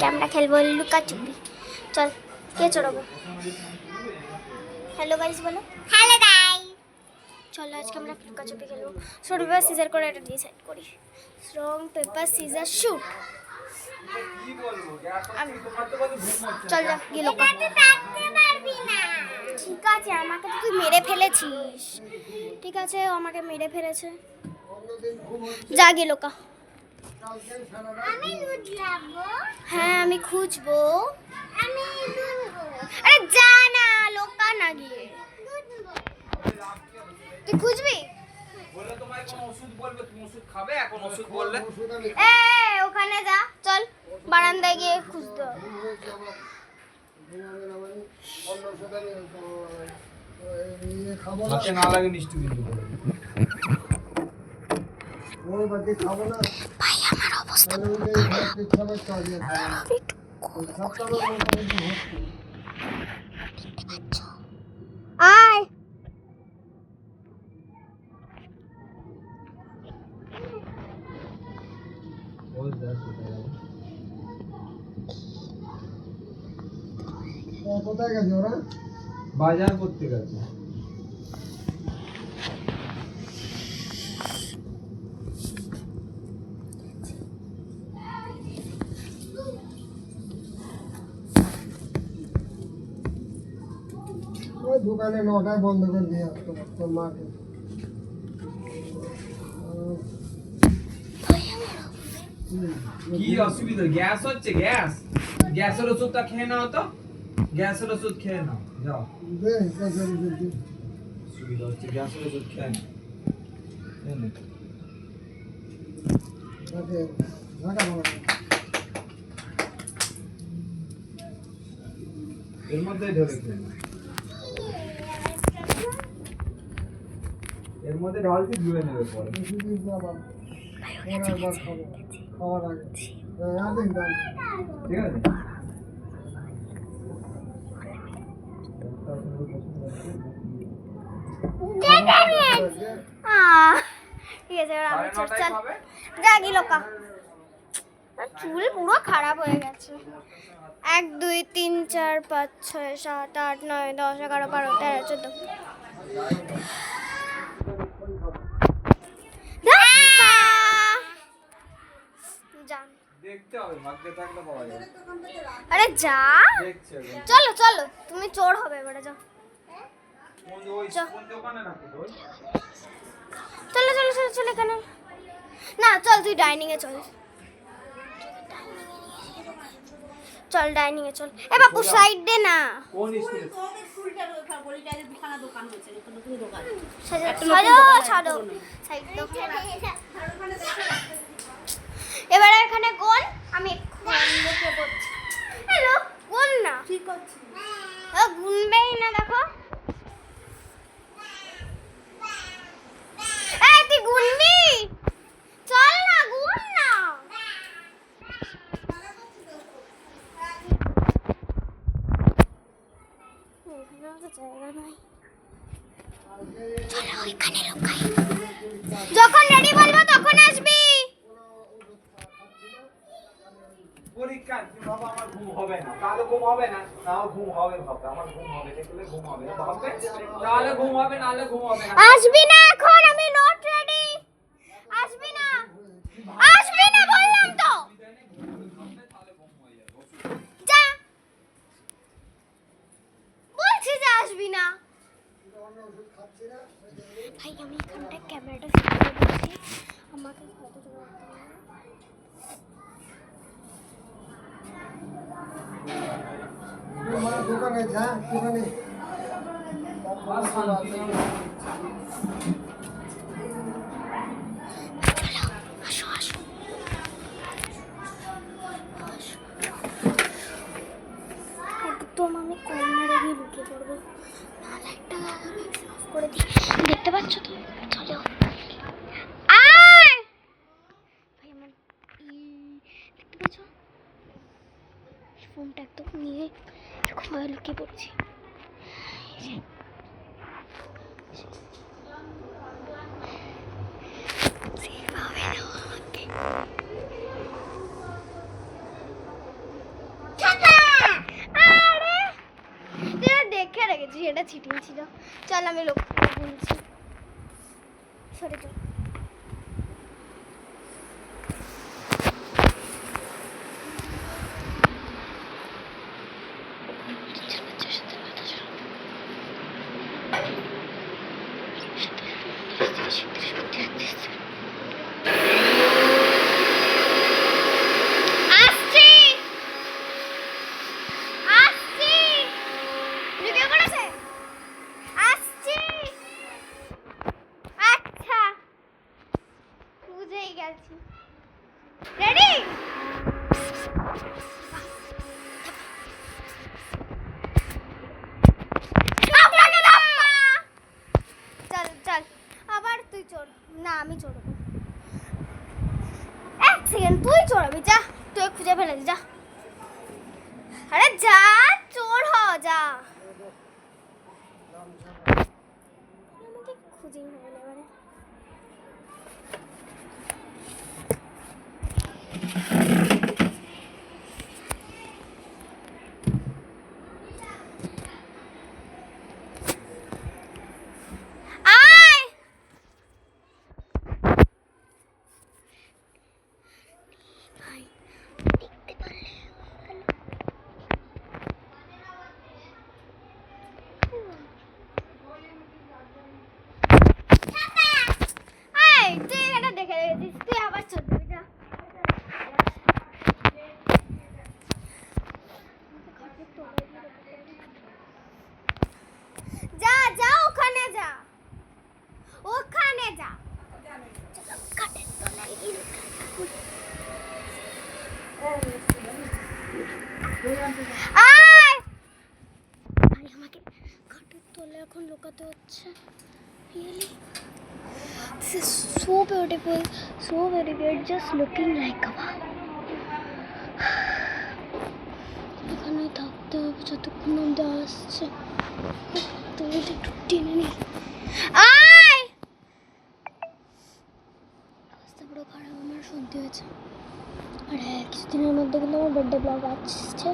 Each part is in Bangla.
আজকে আমরা খেলবো লুকাচুপি। চল কে চড়াবো? হ্যালো গাইস বলো। Hello guys. চলো আজকে আমরা লুকাচুপি খেলবো। রং পেপার সিজার করে এটা ডিসাইড করি। রং পেপার সিজার শুট। চল যা গিয়ে লুকা। ঠিক আছে, আমাকে তো তুই মেরে ফেলেছিস। ঠিক আছে, ও আমাকে মেরে ফেলেছে। যা গিয়ে লুকা। হ্যাঁ আমি খুঁজবো। আরে যা না, লোকা না গিয়ে। তুই খুঁজবি? বলে তোমায় কোন ওষুধ বলবে, তুমি ওষুধ খাবে। এখন ওষুধ বললে ওখানে যা, চল বারান্দায় গিয়ে খুঁজতে হবে। হাতে না লাগে মিষ্টি কিন্তু ভাই আমার অবস্থা আয়। কোথায় গেছে ওরা? বাজার করতে গেছে। ওই দোকানে 9টায় বন্ধ করে দিয়ে আসতো তোর মাকে। কি অসুবিধা? গ্যাস হচ্ছে? গ্যাসের ওষুধটা খেয়ে নাও তো। গ্যাসের ওষুধ খেয়ে নাও, যাও। দে কাজের দিদি। অসুবিধা হচ্ছে, গ্যাসের ওষুধ খেয়ে নাও। ওকে ঢাকা বাবা। এর মধ্যে ঢেলে খেয়ে নাও। এর মধ্যে ঢালতে ধুয়ে নেবে পরে। দিদি বাবা। ওরা বার খাবো খাওয়ার আগে। হ্যাঁ দিন দাও। ঠিক আছে। ঠিক আছে, যা গিয়ে লোকা। চুল পুরো খারাপ হয়ে গেছে। 1 2 3 4 5 6 7 8 9 10 11 12 13 14 দেখতে হবে, ভাগ্যে থাকলে পাওয়া যাবে। আরে যা, দেখছে চলো চলো, তুমি চোর হবে এবারে, যাও। কোন দোকানে রাখো তো? চলো চলো চলো চলো, এখানে না, চল তুই ডাইনিং এ চল। চল ডাইনিং এ চল। এ বাপু সাইড দে না। কোন স্কুলে? ছাড়ো সাইড দাও। এবারে এখানে কোন? আমি দেখে পড়ছি। হ্যালো, কোন না ঠিক আছে, গুনবেই না, দেখো। এই তুই গুনবি? চল না, গুন না। যখন রেডি বলবো তখন আসবি। পরীক্ষা বাবা, আমার ঘুম হবে না, তাহলে ঘুম হবে না, নাও ঘুম হবে, ভাববে আমার ঘুম হবে, দেখলে ঘুম হবে না, ভাববে তাহলে ঘুম হবে, নাহলে ঘুম হবে না। আসবি না এখন, আমি নট রেডি। আসবি না, আসবি না বললাম তো। যা, বলছি যে আসবি না। ভাই আমি এখানটা ক্যামেরাটা সেট করে দিচ্ছি, আমাকে হয়তো দোকানে যা, দোকানে আসো আসো। একদম আমি কর্নারে গিয়ে লুকিয়ে পড়বো, নাহলে একটা অফ করে দিই। দেখতে পাচ্ছ তো? চলো আয় ভাই, আমার দেখতে পাচ্ছ? ফোনটা একদম নিয়ে এরকম ভাবে লুকিয়ে পড়ছি। দেখে রেখেছি, সেটা চিটিং ছিল। চল আমি লোক বলছি, সরে চল। আসছি আসছি, ভিডিও করেছে, আসছি। আচ্ছা বুঝেই গেছি, রেডি? চল চল, আবার তুই চড় না, আমি চড়বো। এক সেকেন্ড, তুই চড়বি, যা, তুই খুঁজে ফেলে যা। আরে যা, চোর হ, যা। আমাকে খুঁজেই হবে না এবারে। আয় ভাই, দেখতে পারলে এই তুই এটা দেখে রেখেছিস, তুই আবার চলবি, যা। যা যা, ওখানে যা, ওখানে যা। চলো, কাঠের তলায় গিয়ে লুকাতে হবে। আয় ভাই, আমাকে কাঠের তলায় এখন লুকাতে হচ্ছে। Really this is so beautiful, so very beautiful, just looking like a wow. এখানে থাকতে হবে যতক্ষণ অব্দি আসছে। তুমি একটু টেনে নি। আয়, অবস্থা পুরো খারাপ, আমার শুনতে হয়েছে। আর হ্যাঁ, কিছুদিনের মধ্যে কিন্তু আমার বার্থডে ব্লগ আসছে।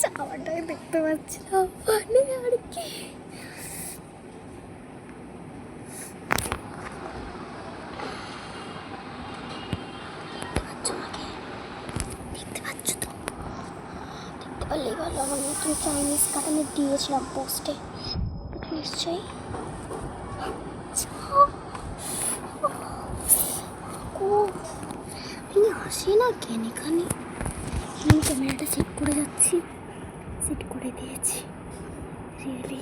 চাওয়াটাই দেখতে পাচ্ছি না, মানে আর কি। দেখতে পাচ্ছ তো? দেখতে পারলেই ভালো। আমার নতুন চাইনিজ কাট আমি দিয়েছিলাম পোস্টে, নিশ্চয়ই। আমি আসি না কেন এখানে? আমি ক্যামেরাটা সেট করে যাচ্ছি, সেট করে দিয়েছি। রিয়েলি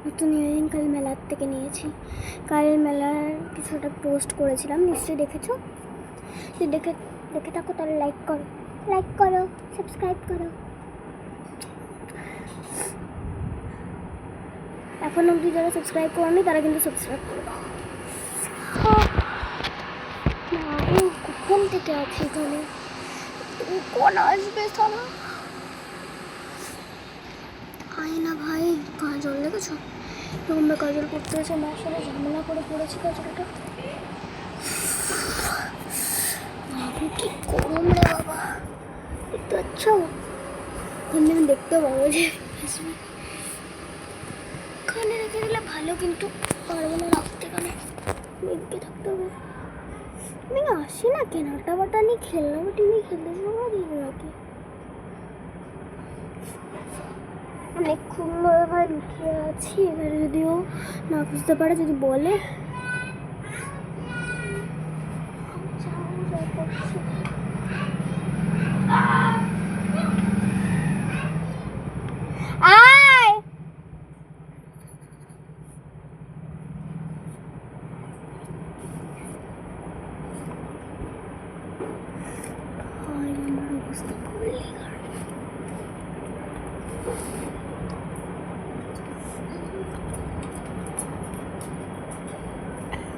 নতুন ইয়ারিং কাল মেলার থেকে নিয়েছি। কাল মেলার কিছুটা পোস্ট করেছিলাম, নিশ্চয়ই দেখেছো। যদি দেখে থাকো তাহলে লাইক করো, সাবস্ক্রাইব করো। এখন অবধি যারা সাবস্ক্রাইব করোনি তারা কিন্তু সাবস্ক্রাইব করো। কখন থেকে আছি এখানে, কোন আসবে সারা? আয় না ভাই, কাজল লেগেছো? এরকম কাজল করতে হয়েছে, মার সাথে ঝামেলা করে পড়েছি কাজলটা। কি গরম রে বাবা, দেখতে পাচ্ছ? আমি দেখতে পাবো যে কানে রেখে দিলে ভালো, কিন্তু পারবো না রাখতে, কানে মেঘকে থাকতে হবে। আমি আসি না কেন? আটা বাটা নিয়ে খেলনা বাটি নিয়ে খেলতে সময় দিয়ে রাখি। অনেকক্ষণ ভাই লুকিয়ে আছি, এবারে যদিও না বুঝতে পারে যদি বলে। আয় আমার অবস্থা করলে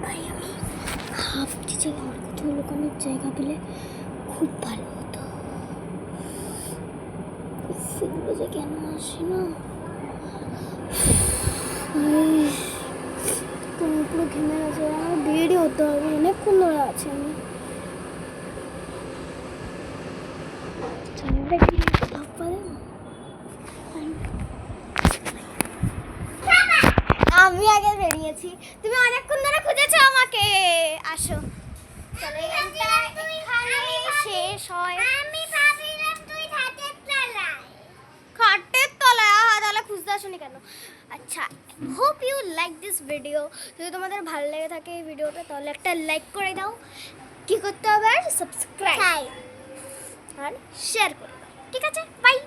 ভাই, আমি ভাবছি যে আমার কোথাও লুকানোর জায়গা পেলে খুব ভালো হতো। সেগুলো যে কেন আসে না, তুমি পুরো ঘেমে গেছে, আমার বেরই হতে হবে, অনেকক্ষণ ধরে আছে আমি। আমি আগে বেরিয়েছি, তুমি অনেকক্ষণ ধরে খুঁজেছো আমাকে। আসো চলো, এখানটা এখানেই শেষ হয়। আমি ভাবিলাম তুই খাটের তলায়। খাটের তলায়? আহা, তাহলে খুঁজতে আসোনি কেন? আচ্ছা, hope you like this video. যদি তোমাদের ভালো লেগে থাকে এই ভিডিওটা তাহলে একটা লাইক করে দাও। কি করতে হবে? আর সাবস্ক্রাইব আর শেয়ার করে দাও। ঠিক আছে, বাই।